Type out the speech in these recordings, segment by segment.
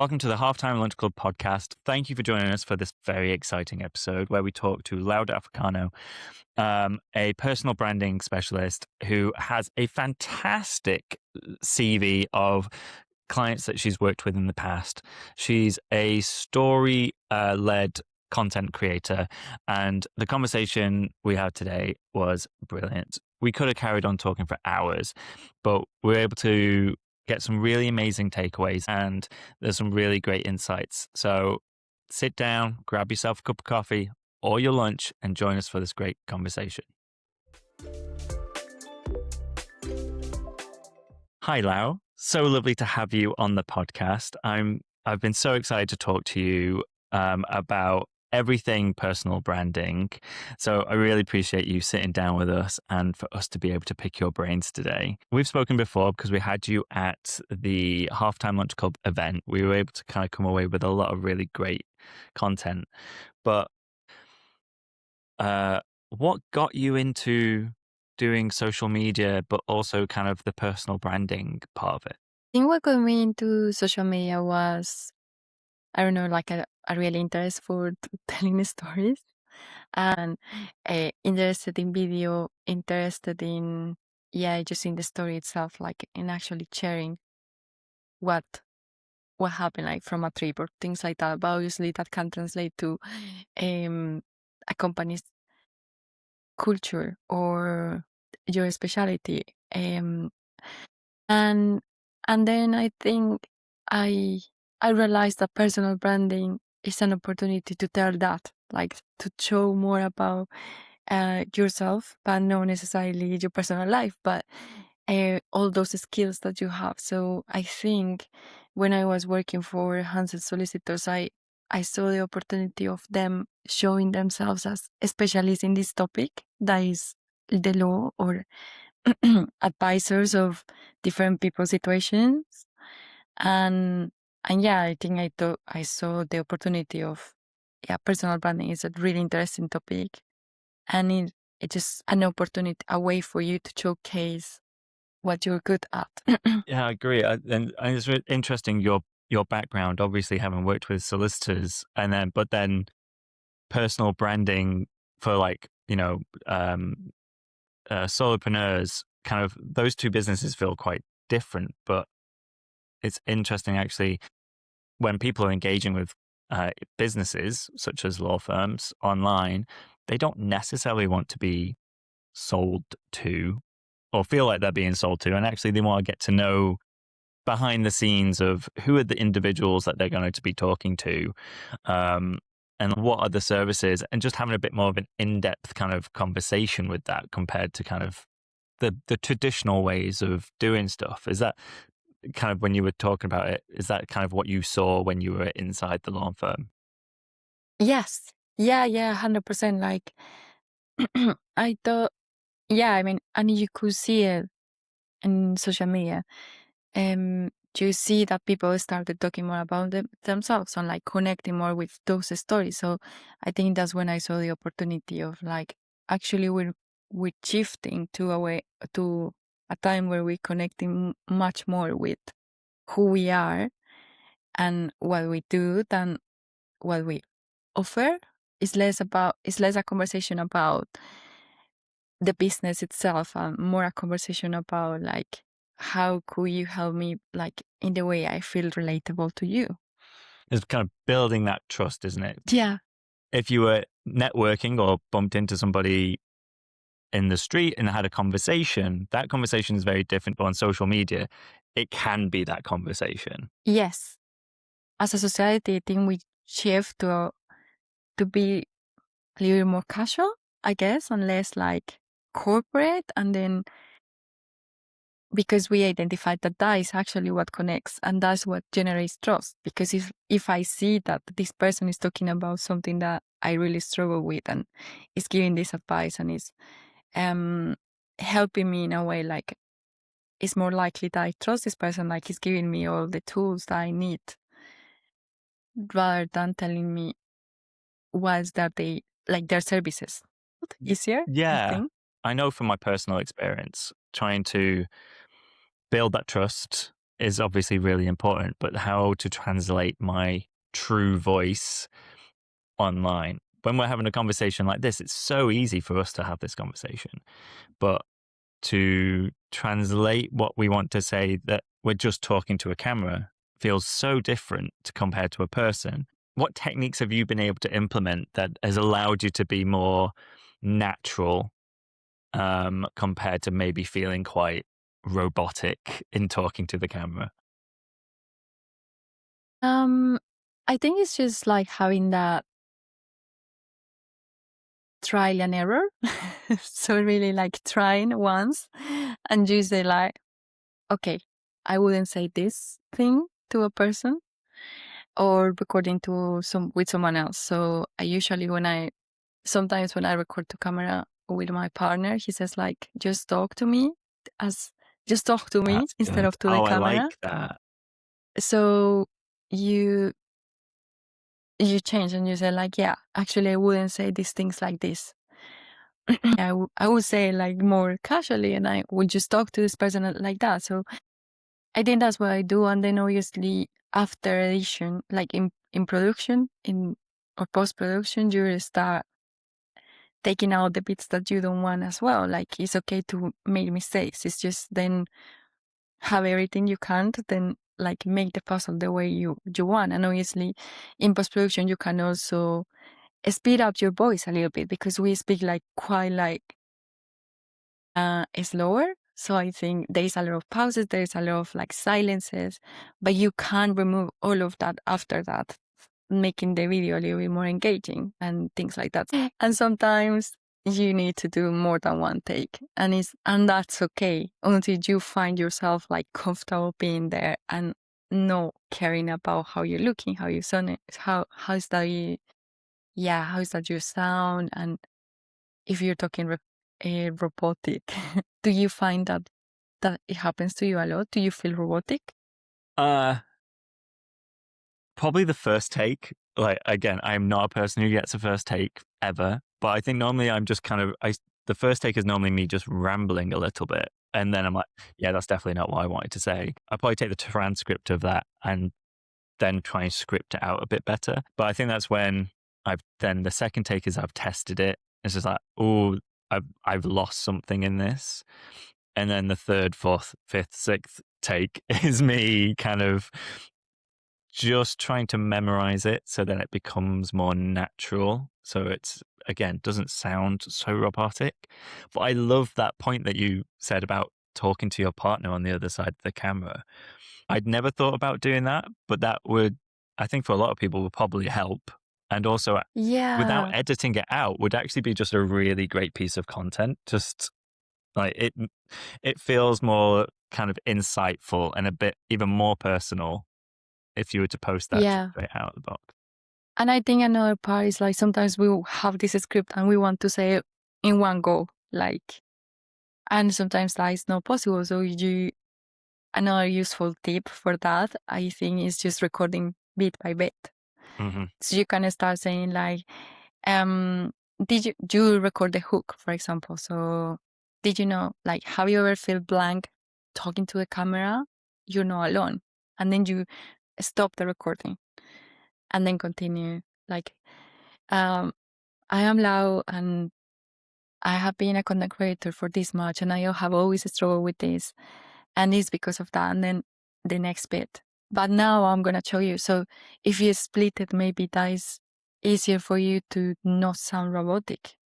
Welcome to the Halftime Lunch Club podcast. Thank you for joining us for this very exciting episode where we talk to Laura Africano, a personal branding specialist who has a fantastic CV of clients that she's worked with in the past. She's a story-led content creator, and the conversation we had today was brilliant. We could have carried on talking for hours, but we were able to get some really amazing takeaways, and there's some really great insights. So sit down, grab yourself a cup of coffee or your lunch, and join us for this great conversation. Hi, Lau. So lovely to have you on the podcast. I've been so excited to talk to you about everything personal branding. So I really appreciate you sitting down with us and for us to be able to pick your brains today. We've spoken before because we had you at the Halftime Lunch Club event. We were able to kind of come away with a lot of really great content. But what got you into doing social media, but also kind of the personal branding part of it? I think what got me into social media was, I don't know, like a real interest for telling stories and interested in video, interested in, just in the story itself, like in actually sharing what happened, like from a trip or things like that. But obviously that can translate to a company's culture or your specialty. And then I think I realized that personal branding is an opportunity to tell that, like to show more about yourself, but not necessarily your personal life, but all those skills that you have. So I think when I was working for Hansel Solicitors, I saw the opportunity of them showing themselves as specialists in this topic, that is the law or advisors of different people's situations. And I think I saw the opportunity of personal branding is a really interesting topic, and it's just an opportunity, a way for you to showcase what you're good at. Yeah, I agree. And it's really interesting your background, obviously having worked with solicitors, but then personal branding for solopreneurs. Kind of those two businesses feel quite different, but it's interesting actually when people are engaging with businesses such as law firms online, they don't necessarily want to be sold to or feel like they're being sold to, and actually they want to get to know behind the scenes of who are the individuals that they're going to be talking to, and what are the services, and just having a bit more of an in-depth kind of conversation with that compared to kind of the traditional ways of doing stuff. Is that kind of, when you were talking about it, is that kind of what you saw when you were inside the law firm? Yes. Yeah, 100%. Like, I thought, I mean, and you could see it in social media. You see that people started talking more about themselves and like connecting more with those stories. So I think that's when I saw the opportunity of like, actually we're shifting to a time where we're connecting much more with who we are and what we do than what we offer. It's less a conversation about the business itself and more a conversation about like, how could you help me, like in the way I feel relatable to you? It's kind of building that trust, isn't it? Yeah. If you were networking or bumped into somebody in the street and had a conversation, that conversation is very different. But on social media, it can be that conversation. Yes. As a society, I think we shift to be a little more casual, I guess, and less like corporate. And then because we identified that is actually what connects and that's what generates trust. Because if I see that this person is talking about something that I really struggle with and is giving this advice and is helping me in a way, like it's more likely that I trust this person, like he's giving me all the tools that I need, rather than telling me what's that they like their services. Easier, I Yeah. think. I know from my personal experience, trying to build that trust is obviously really important, but how to translate my true voice online. When we're having a conversation like this, it's so easy for us to have this conversation, but to translate what we want to say that we're just talking to a camera feels so different compared to a person. What techniques have you been able to implement that has allowed you to be more natural, compared to maybe feeling quite robotic in talking to the camera? I think it's just like having that trial and error. So really like trying once and you say like, okay, I wouldn't say this thing to a person or recording with someone else. So I usually sometimes when I record to camera with my partner, he says like, just talk to me just talk to me That's instead good. of to the Oh, I camera. like that. So you change and you say like, yeah, actually I wouldn't say these things like this. I would say like more casually and I would just talk to this person like that. So I think that's what I do. And then obviously after edition, like in production, or post-production, you start taking out the bits that you don't want as well. Like it's okay to make mistakes. It's just then have everything you can't, then like make the puzzle the way you want. And obviously in post-production, you can also speed up your voice a little bit because we speak like quite like slower. So I think there is a lot of pauses, there is a lot of like silences, but you can't remove all of that after that, making the video a little bit more engaging and things like that. And sometimes you need to do more than one take, and that's okay until you find yourself like comfortable being there and not caring about how you're looking, how you sound, how's that how's that you sound, and if you're talking robotic. Do you find that it happens to you a lot? Do you feel robotic? Uh, Probably the first take. Like, again, I'm not a person who gets a first take ever, but I think normally I'm just the first take is normally me just rambling a little bit. And then I'm like, yeah, that's definitely not what I wanted to say. I probably take the transcript of that and then try and script it out a bit better. But I think that's when then the second take is I've tested it. It's just like, oh, I've lost something in this. And then the third, fourth, fifth, sixth take is me kind of just trying to memorize it so that it becomes more natural. So it's, again, doesn't sound so robotic. But I love that point that you said about talking to your partner on the other side of the camera. I'd never thought about doing that, but that would, I think for a lot of people, would probably help. And also, without Yeah. editing it out, would actually be just a really great piece of content. Just like it feels more kind of insightful and a bit even more personal if you were to post that Yeah. straight out of the box. And I think another part is like sometimes we will have this script and we want to say it in one go, like, and sometimes that is not possible. So another useful tip for that, I think, is just recording bit by bit. Mm-hmm. So you can start saying like, did you record the hook, for example? So did you know, like, have you ever felt blank talking to the camera? You're not alone. And then you stop the recording and then continue like, I am Lau and I have been a content creator for this much and I have always struggled with this. And it's because of that. And then the next bit. But now I'm going to show you. So if you split it, maybe that is easier for you to not sound robotic,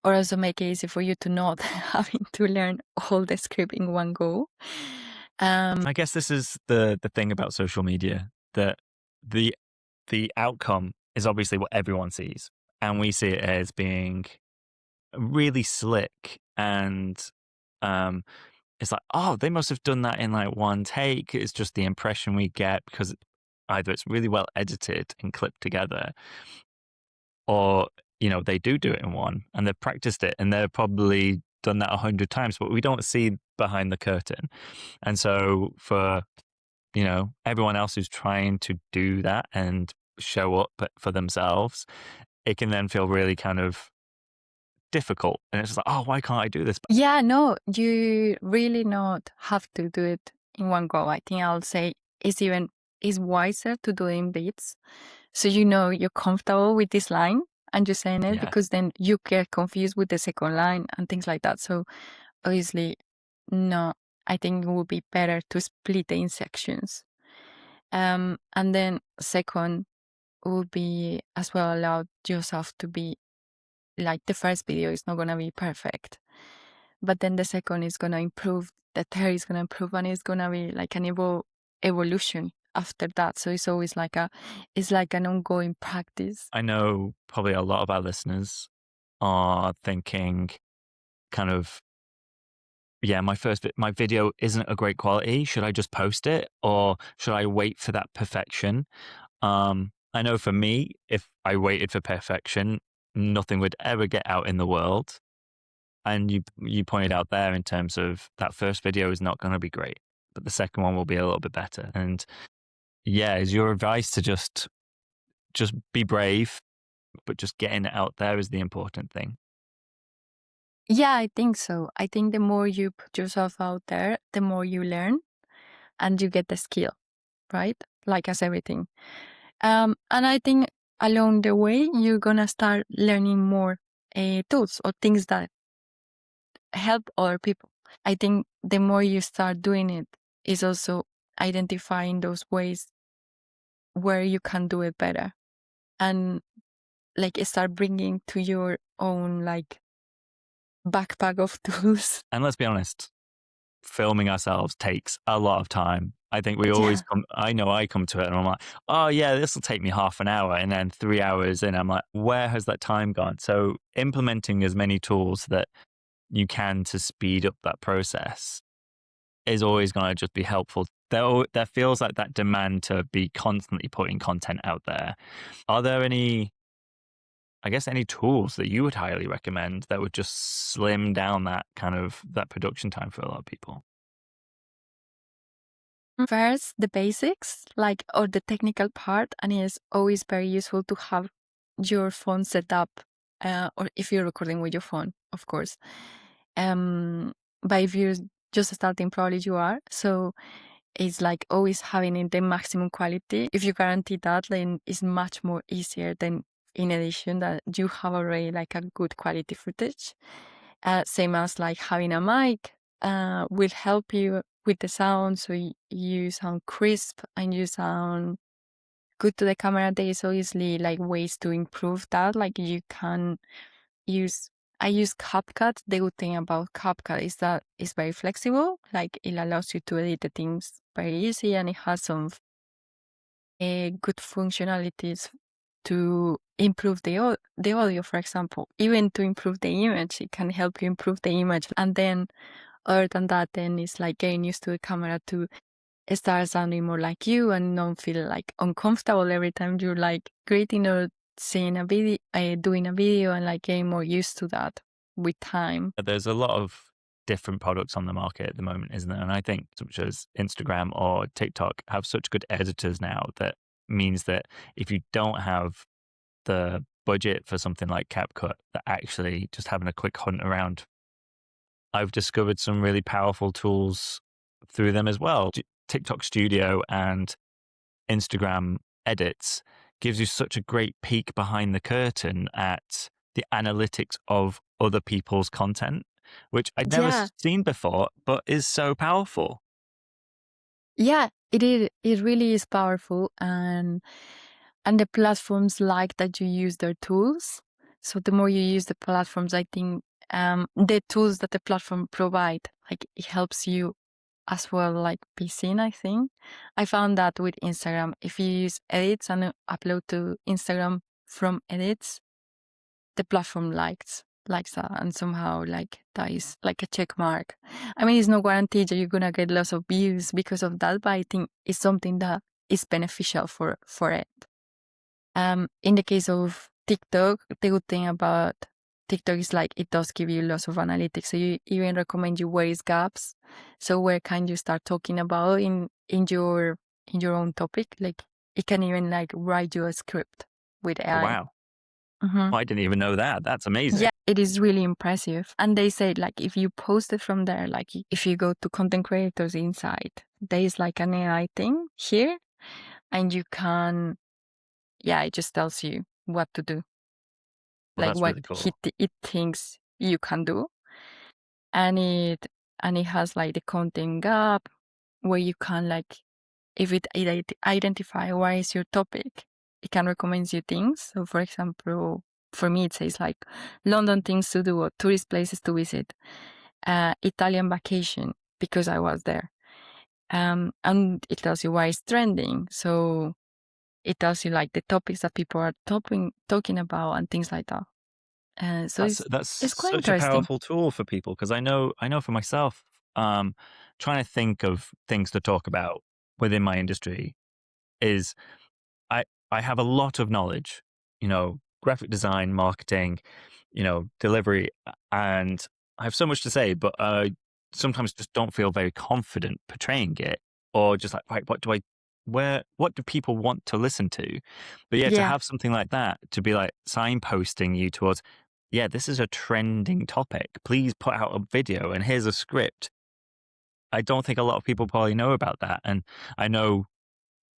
or also make it easy for you to not having to learn all the script in one go. I guess this is the thing about social media, that the outcome is obviously what everyone sees, and we see it as being really slick, and it's like, oh, they must have done that in like one take. It's just the impression we get because either it's really well edited and clipped together, or they do it in one and they've practiced it and they've probably done that 100 times, but we don't see behind the curtain. And so for everyone else who's trying to do that and show up for themselves, it can then feel really kind of difficult, and it's just like, oh, why can't I do this? Yeah, no, you really not have to do it in one go. I think I'll say it's wiser to do it in bits. So you're comfortable with this line and you're saying it, Yeah. because then you get confused with the second line and things like that. So obviously, no, I think it would be better to split it in sections. And then second would be as well allow yourself to be like, the first video is not gonna be perfect, but then the second is gonna improve, the third is gonna improve, and it's gonna be like an evolution after that. So it's always like an ongoing practice. I know probably a lot of our listeners are thinking kind of, yeah, my video isn't a great quality. Should I just post it, or should I wait for that perfection? I know for me, if I waited for perfection, nothing would ever get out in the world. And you pointed out there in terms of that first video is not going to be great, but the second one will be a little bit better. And yeah, is your advice to just be brave, but just getting it out there is the important thing? Yeah, I think so. I think the more you put yourself out there, the more you learn and you get the skill, right? Like as everything. And I think along the way, you're gonna start learning more tools or things that help other people. I think the more you start doing it is also identifying those ways where you can do it better, and like start bringing to your own like backpack of tools. And let's be honest, filming ourselves takes a lot of time. I think we always I know I come to it and I'm like, oh yeah, this will take me half an hour. And then 3 hours in, I'm like, where has that time gone? So implementing as many tools that you can to speed up that process is always going to just be helpful. There feels like that demand to be constantly putting content out there. Are there any tools that you would highly recommend that would just slim down that production time for a lot of people? First, the basics, like, or the technical part, and it's always very useful to have your phone set up, or if you're recording with your phone, of course. But if you're just starting, probably you are. So it's like always having in the maximum quality. If you guarantee that, then it's much more easier than in addition that you have already like a good quality footage. Same as like having a mic will help you with the sound, so you sound crisp and you sound good to the camera. There's obviously like ways to improve that. Like you can I use CapCut. The good thing about CapCut is that it's very flexible. Like it allows you to edit the things very easy, and it has some good functionalities to improve the audio, for example. Even to improve the image, it can help you improve the image. And then other than that, then it's like getting used to the camera to start sounding more like you and not feel like uncomfortable every time you're like creating or seeing a video, doing a video, and like getting more used to that with time. There's a lot of different products on the market at the moment, isn't there? And I think such as Instagram or TikTok have such good editors now that means that if you don't have the budget for something like CapCut, that actually just having a quick hunt around, I've discovered some really powerful tools through them as well. TikTok Studio and Instagram Edits gives you such a great peek behind the curtain at the analytics of other people's content, which I'd never seen before, but is so powerful. Yeah, it is. It really is powerful, and the platforms like that you use their tools. So the more you use the platforms, I think the tools that the platform provide, like it helps you as well, like be seen. I think I found that with Instagram, if you use edits and upload to Instagram from edits, the platform likes that, and somehow like that is like a check mark. I mean, it's no guarantee that you're gonna get lots of views because of that, but I think it's something that is beneficial for it. In the case of TikTok, the good thing about TikTok is like it does give you lots of analytics. So you even recommend you where is gaps. So where can you start talking about in your own topic? Like it can even like write you a script with AI. Wow. I didn't even know that. That's amazing. Yeah. it is really impressive. And they say like if you post it from there, like if you go to content creators inside, there is like an AI thing here, and you can, it just tells you what to do, Well, like that's what really cool. it thinks you can do, and it has like the content gap where you can like, if it identify what is your topic, it can recommend you things. So for example, for me it says like London things to do or tourist places to visit, Italian vacation because I was there, and it tells you why it's trending. So it tells you like the topics that people are talking about and things like that. So That's it's quite such a interesting. powerful tool for people, because I know for myself, trying to think of things to talk about within my industry is I I have a lot of knowledge, graphic design, marketing, delivery, and I have so much to say, but I sometimes just don't feel very confident portraying it, or just like, right, what do people want to listen to? But yeah, to Yeah. have something like that to be like signposting you towards, yeah, this is a trending topic. Please put out a video, and here's a script. I don't think a lot of people probably know about that, and I know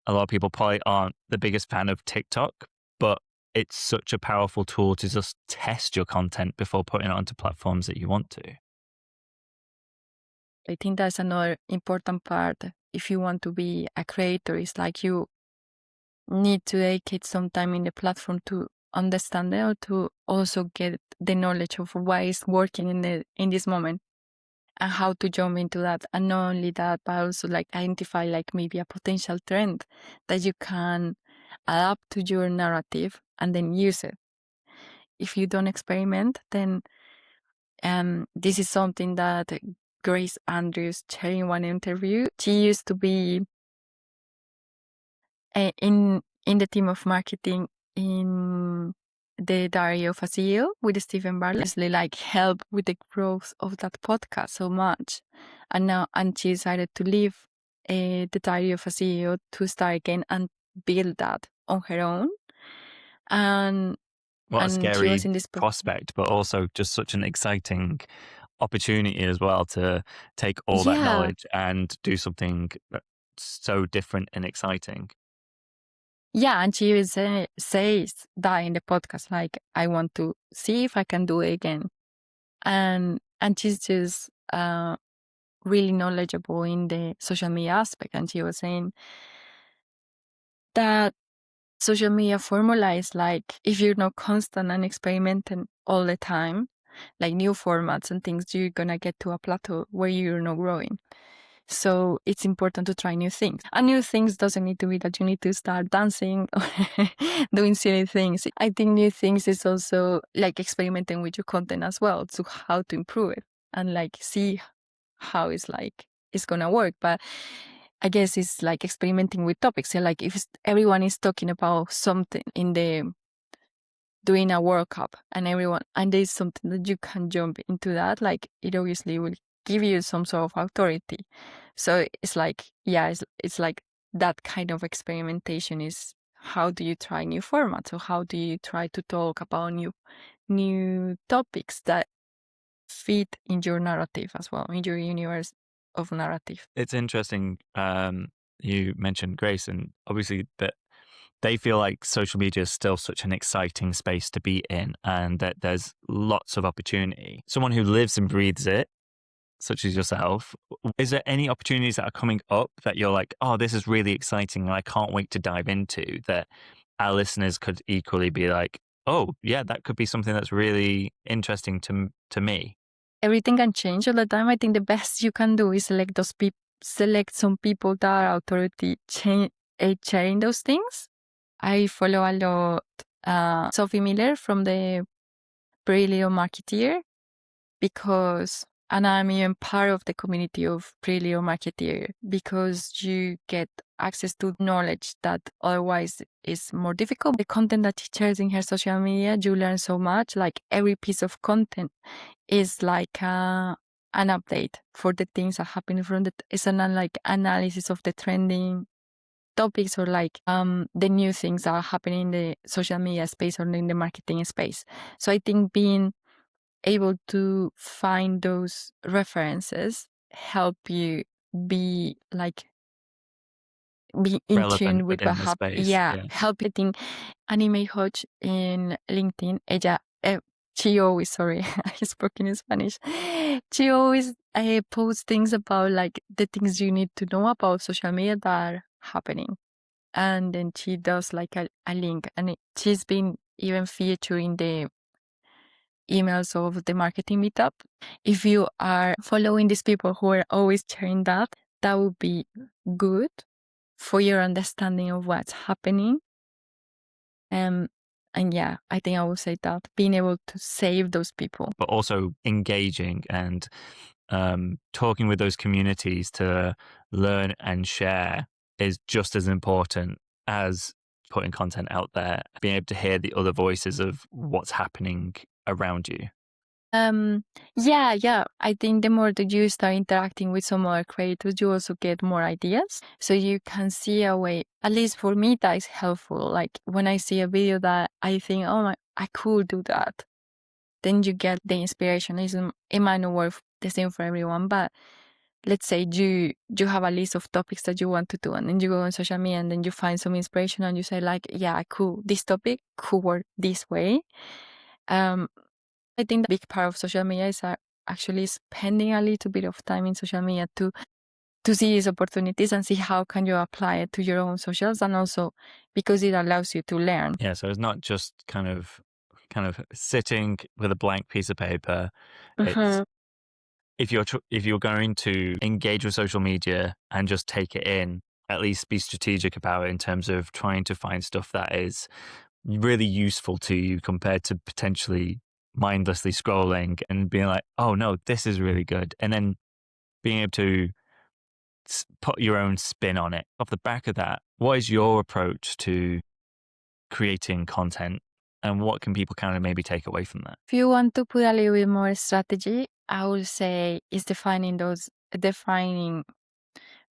a lot of people probably aren't the biggest fan of TikTok, but it's such a powerful tool to just test your content before putting it onto platforms that you want to. I think that's another important part. If you want to be a creator, it's like you need to dedicate some time in the platform to understand it, or to also get the knowledge of what is working in this moment and how to jump into that. And not only that, but also like identify like maybe a potential trend that you can adapt to your narrative and then use it. If you don't experiment, then this is something that Grace Andrews shared in one interview. She used to be in the team of marketing in the Diary of a CEO with Stephen Bartlett. Obviously, like help with the growth of that podcast so much, and she decided to leave the Diary of a CEO to start again and build that on her own. And What a she was scary in this. prospect, but also just such an exciting opportunity as well to take all that Yeah, knowledge and do something so different and exciting. yeah, and she even says that in the podcast, like I want to see if I can do it again, and she's just really knowledgeable in the social media aspect. And she was saying that social media formula is like if you're not constant and experimenting all the time, like new formats and things, you're gonna get to a plateau where you're not growing. So it's important to try new things. And new things doesn't need to be that you need to start dancing or doing silly things. I think new things is also like experimenting with your content as well, to how to improve it and like see how it's gonna work. But I guess it's like experimenting with topics. So like if everyone is talking about something in the doing a World Cup and there's something that you can jump into that, like it obviously will give you some sort of authority. So it's like, it's like that kind of experimentation is how do you try new formats, or how do you try to talk about new topics that fit in your narrative as well, in your universe of narrative. It's interesting. You mentioned Grace, and obviously that they feel like social media is still such an exciting space to be in, and that there's lots of opportunity. Someone who lives and breathes it, such as yourself, is there any opportunities that are coming up that you're like, oh, this is really exciting and I can't wait to dive into, that our listeners could equally be like, oh, yeah, that could be something that's really interesting to me? Everything can change all the time. I think the best you can do is select those people, select some people that are authority sharing those things. I follow a lot Sophie Miller from the Pretty Little Marketeer, and I'm even part of the community of Pretty Little Marketeer, because you get access to knowledge that otherwise is more difficult. The content that she shares in her social media, you learn so much. Like every piece of content is like an update for the things that happen it's an like analysis of the trending topics, or like the new things that are happening in the social media space or in the marketing space. So I think being able to find those references help you be in Relevant tune with what within the happened. space. Yeah, Yeah. helping Anime Hodge in LinkedIn. She always, sorry, I spoke in Spanish. She always posts things about like the things you need to know about social media that are happening. And then she does like a link, and she's been even featuring the emails of the marketing meetup. If you are following these people who are always sharing that, that would be good for your understanding of what's happening. And yeah, I think I will say that being able to save those people. But also engaging and talking with those communities to learn and share is just as important as putting content out there, being able to hear the other voices of what's happening around you. Yeah. I think the more that you start interacting with some other creators, you also get more ideas. So you can see a way, at least for me, that is helpful. Like when I see a video that I think, oh my, I could do that, then you get the inspiration. It might not work the same for everyone, but let's say you have a list of topics that you want to do, and then you go on social media and then you find some inspiration and you say like, yeah, cool, this topic could work this way. I think the big part of social media is actually spending a little bit of time in social media to see these opportunities and see how can you apply it to your own socials, and also because it allows you to learn. Yeah, so it's not just kind of sitting with a blank piece of paper. It's if you're going to engage with social media and just take it in, at least be strategic about it in terms of trying to find stuff that is really useful to you compared to potentially mindlessly scrolling and being like, oh no, this is really good. And then being able to put your own spin on it. Off the back of that, what is your approach to creating content and what can people kind of maybe take away from that? If you want to put a little bit more strategy, I would say is defining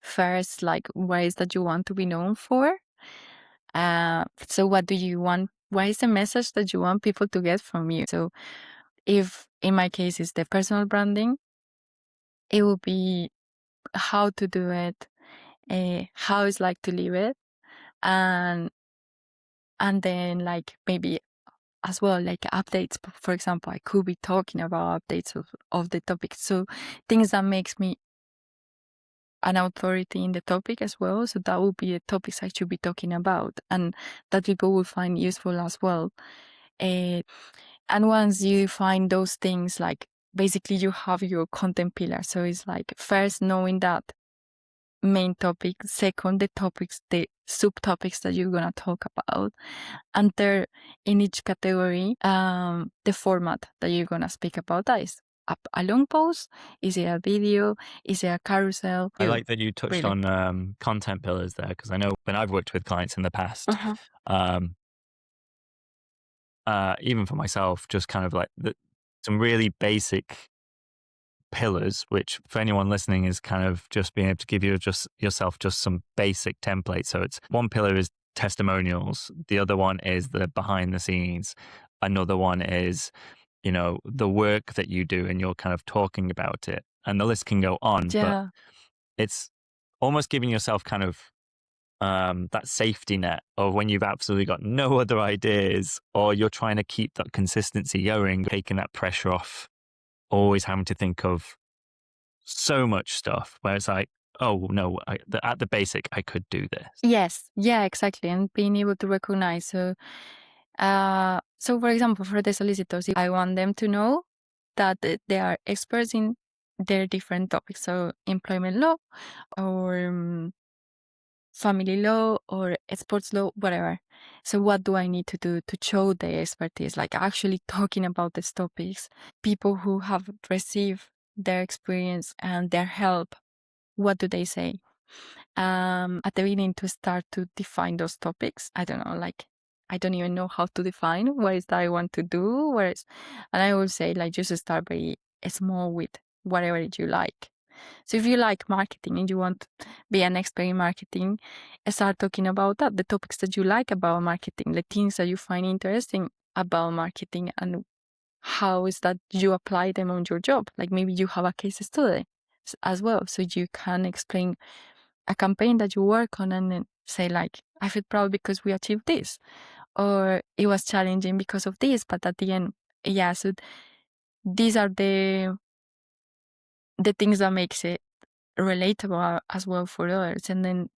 first like ways that you want to be known for. So what do you want? What is the message that you want people to get from you? So if in my case it's the personal branding, it will be how to do it, how it's like to live it, and then like maybe as well like updates. For example, I could be talking about updates of the topic, so things that makes me an authority in the topic as well. So that would be the topics I should be talking about, and that people will find useful as well. And once you find those things, like basically you have your content pillar. So it's like first knowing that main topic, second the topics, the subtopics that you're gonna talk about, and third in each category, the format that you're gonna speak about. That is a long post, is it a video, is it a carousel? I like that you touched really on content pillars there, because I know when I've worked with clients in the past, even for myself, just kind of like some really basic pillars, which for anyone listening is kind of just being able to give yourself just some basic templates. So it's one pillar is testimonials, the other one is the behind the scenes, another one is, the work that you do and you're kind of talking about it, and the list can go on. But it's almost giving yourself kind of that safety net of when you've absolutely got no other ideas, or you're trying to keep that consistency going, taking that pressure off, always having to think of so much stuff where it's like, oh no, at the basic, I could do this. Yes, yeah, exactly. And being able to recognize. So for example, for the solicitors, I want them to know that they are experts in their different topics. So employment law or family law or sports law, whatever. So what do I need to do to show their expertise, like actually talking about these topics? People who have received their experience and their help, what do they say? At the beginning, to start to define those topics, I don't know, like I don't even know how to define what is that I want to do, and I will say like just start very small with whatever you like. So if you like marketing and you want to be an expert in marketing, start talking about that, the topics that you like about marketing, the things that you find interesting about marketing, and how is that you apply them on your job. Like maybe you have a case study as well, so you can explain a campaign that you work on and then say like, I feel proud because we achieved this, or it was challenging because of this, but at the end, yeah. So these are the things that makes it relatable as well for others, and then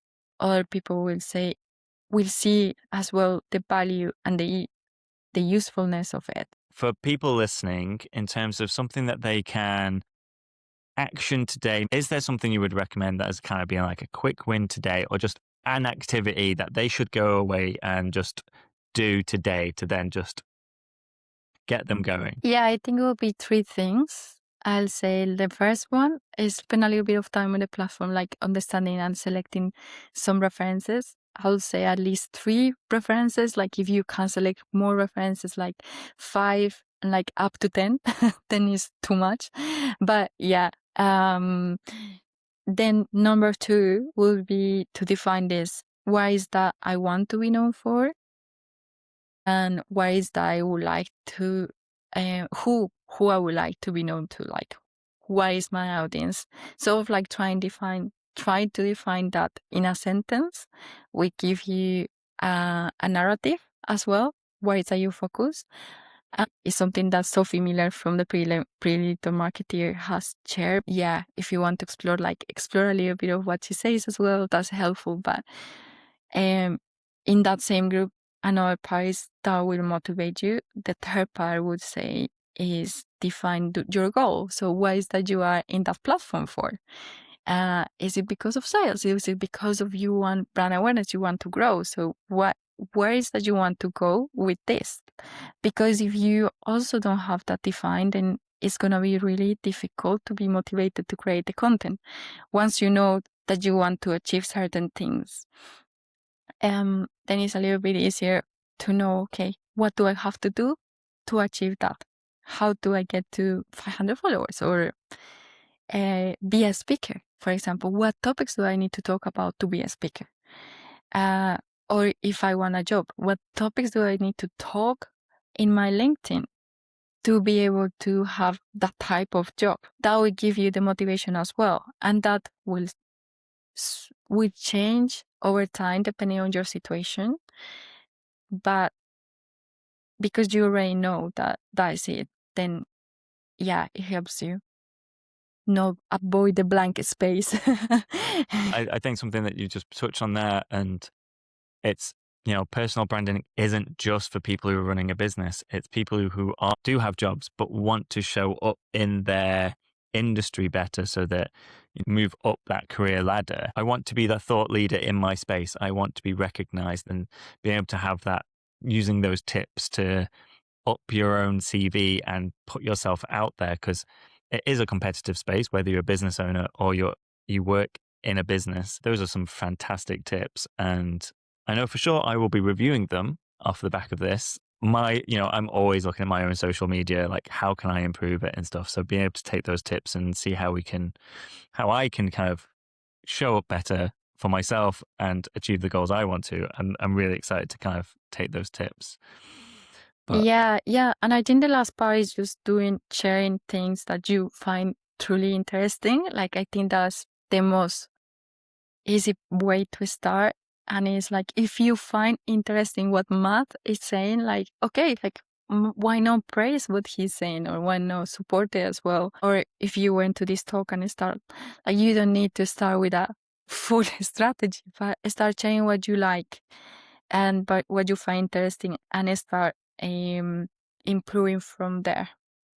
other people will see as well the value and the usefulness of it. For people listening, in terms of something that they can action today, is there something you would recommend that as kind of being like a quick win today, or just an activity that they should go away and just do today to then just get them going? Yeah, I think it will be 3 things. I'll say the first one is spend a little bit of time on the platform, like understanding and selecting some references. I'll say at least 3 references. Like if you can select more references, like 5 and like up to 10, 10 is too much. But yeah, then number 2 will be to define this. What is that I want to be known for? And what is that I would like to, who I would like to be known to, like what is my audience? So of like try to define that in a sentence. We give you a narrative as well. Where is that you focus? It's something that's so familiar from the pre-little marketeer has shared. Yeah, if you want to explore a little bit of what she says as well, that's helpful. But in that same group, another part is that will motivate you. The third part I would say is define your goal. So what is that you are in that platform for? Is it because of sales? Is it because of you want brand awareness? You want to grow? So where is that you want to go with this? Because if you also don't have that defined, then it's going to be really difficult to be motivated to create the content. Once you know that you want to achieve certain things, then it's a little bit easier to know, okay, what do I have to do to achieve that? How do I get to 500 followers or be a speaker? For example, what topics do I need to talk about to be a speaker? Or if I want a job, what topics do I need to talk in my LinkedIn to be able to have that type of job? That will give you the motivation as well. And that will change over time depending on your situation. But because you already know that is it, then yeah, it helps you not avoid the blank space. I think something that you just touched on there, and it's, personal branding isn't just for people who are running a business. It's people who do have jobs, but want to show up in their industry better so that you move up that career ladder. I want to be the thought leader in my space. I want to be recognized, and being able to have that, using those tips to up your own CV and put yourself out there, because it is a competitive space, whether you're a business owner or you work in a business. Those are some fantastic tips, and I know for sure I will be reviewing them off the back of this. I'm always looking at my own social media, like how can I improve it and stuff. So being able to take those tips and see how I can kind of show up better for myself and achieve the goals I want to. And I'm really excited to kind of take those tips. But yeah. And I think the last part is just sharing things that you find truly interesting. Like I think that's the most easy way to start. And it's like, if you find interesting what Matt is saying, like, okay, like, why not praise what he's saying, or why not support it as well? Or if you went to this talk and start, like, you don't need to start with a full strategy, but start sharing what you like and but what you find interesting, and start improving from there,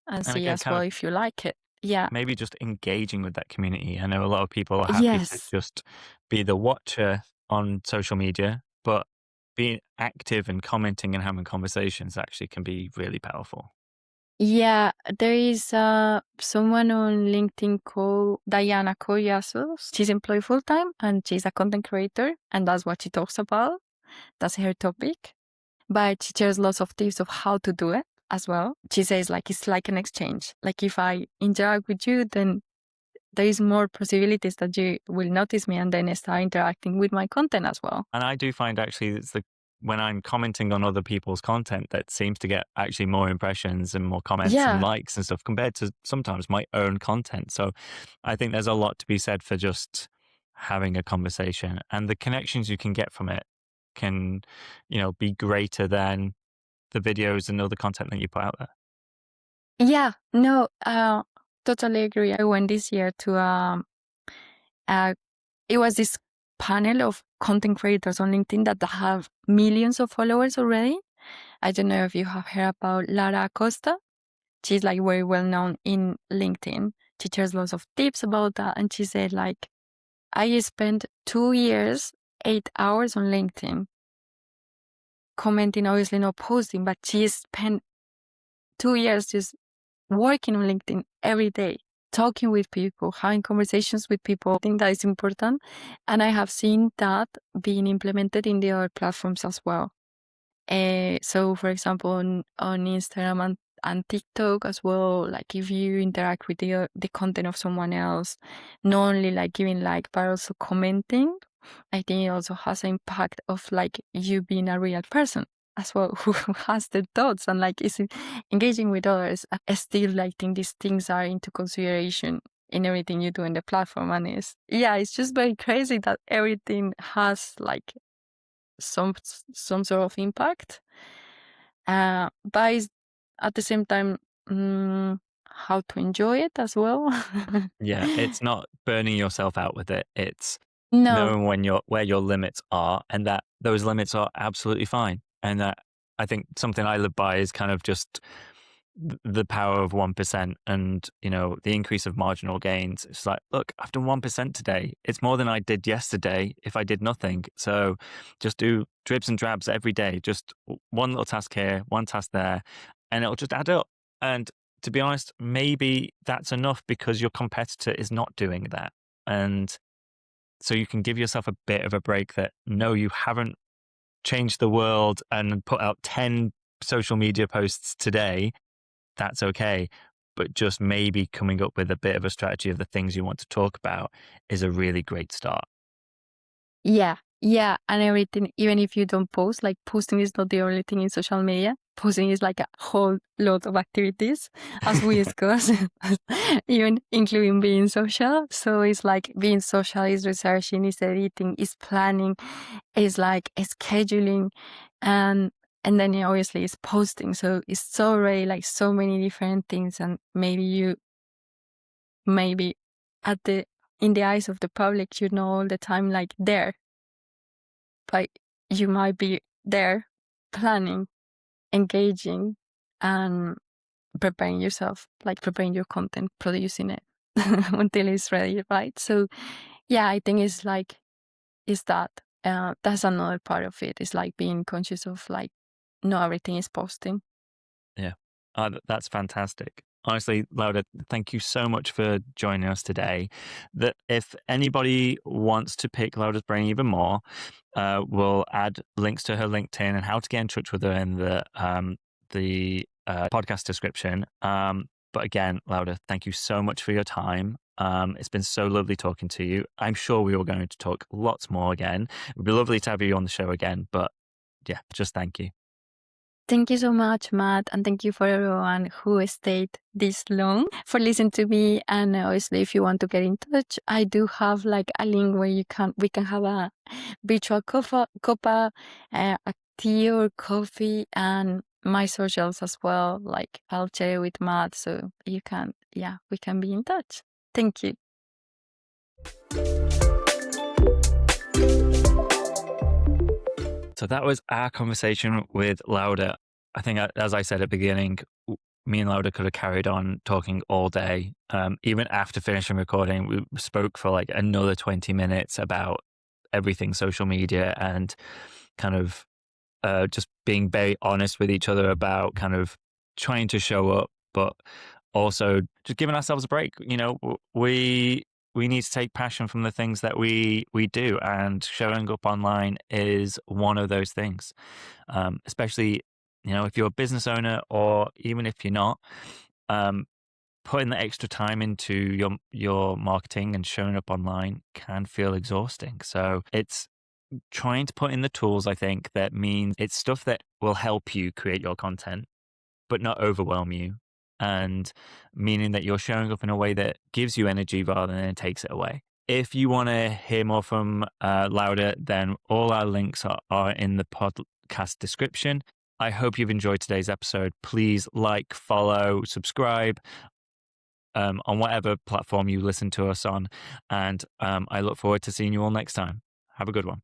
and see again, as well if you like it. Yeah. Maybe just engaging with that community. I know a lot of people are happy to Yes. just be the watcher on social media, but being active and commenting and having conversations actually can be really powerful. Yeah, there is someone on LinkedIn called Diana Collasos. She's employed full time and she's a content creator, and that's what she talks about. That's her topic. But she shares lots of tips of how to do it as well. She says like it's like an exchange. Like if I interact with you, then there is more possibilities that you will notice me and then start interacting with my content as well. And I do find actually it's when I'm commenting on other people's content that seems to get actually more impressions and more comments and Yeah. likes and stuff compared to sometimes my own content. So I think there's a lot to be said for just having a conversation, and the connections you can get from it can, be greater than the videos and other content that you put out there. Yeah. No, totally agree. I went this year to uh it was this panel of content creators on LinkedIn that have millions of followers already. I don't know if you have heard about Lara Acosta. She's like very well known in LinkedIn. She shares lots of tips about that. And she said, like, I spent 2 years, 8 hours on LinkedIn, commenting, obviously not posting, but she spent 2 years just working on LinkedIn every day, talking with people, having conversations with people. I think that is important. And I have seen that being implemented in the other platforms as well. So, for example, on Instagram and TikTok as well, like if you interact with the content of someone else, not only like giving like, but also commenting, I think it also has an impact of like you being a real person as well, who has the thoughts and like is engaging with others. I still like think these things are into consideration in everything you do in the platform, and it's just very crazy that everything has like some sort of impact, but it's at the same time how to enjoy it as well. Yeah, it's not burning yourself out with it. It's No, knowing where your limits are, and that those limits are absolutely fine. And that, I think, something I live by is kind of just the power of 1%, and the increase of marginal gains. It's like, look, I've done 1% today. It's more than I did yesterday if I did nothing. So just do dribs and drabs every day. Just one little task here, one task there, and it'll just add up. And to be honest, maybe that's enough because your competitor is not doing that. And so you can give yourself a bit of a break that, no, you haven't changed the world and put out 10 social media posts today. That's okay. But just maybe coming up with a bit of a strategy of the things you want to talk about is a really great start. yeah, and everything. Even if you don't post, like posting is not the only thing in social media. Posting is like a whole lot of activities, as we discussed, even including being social. So it's like being social is researching, is editing, is planning, is like scheduling, and then obviously it's posting. So it's so already like so many different things, and maybe at the in the eyes of the public, all the time like there, but you might be there planning, engaging, and preparing yourself, like preparing your content, producing it until it's ready, right? So yeah, I think it's that. That's another part of it. It's like being conscious of like not everything is posting. Yeah. That's fantastic. Honestly, Laura, thank you so much for joining us today. That if anybody wants to pick Laura's brain even more, we'll add links to her LinkedIn and how to get in touch with her in the podcast description. But again, Laura, thank you so much for your time. It's been so lovely talking to you. I'm sure we are going to talk lots more again. It'd be lovely to have you on the show again. But yeah, just thank you. Thank you so much, Matt, and thank you for everyone who stayed this long for listening to me. And obviously, if you want to get in touch, I do have like a link where we can have a virtual copa, a tea or coffee, and my socials as well. Like I'll share it with Matt, so we can be in touch. Thank you. So that was our conversation with Laura. I think, as I said at the beginning, me and Laura could have carried on talking all day. Even after finishing recording, we spoke for like another 20 minutes about everything social media, and kind of just being very honest with each other about kind of trying to show up, but also just giving ourselves a break. We need to take passion from the things that we do, and showing up online is one of those things. Especially, if you're a business owner, or even if you're not, putting the extra time into your marketing and showing up online can feel exhausting. So it's trying to put in the tools, I think, that means it's stuff that will help you create your content, but not overwhelm you. And meaning that you're showing up in a way that gives you energy rather than it takes it away. If you want to hear more from Lauda, then all our links are in the podcast description. I hope you've enjoyed today's episode. Please like, follow, subscribe on whatever platform you listen to us on. And I look forward to seeing you all next time. Have a good one.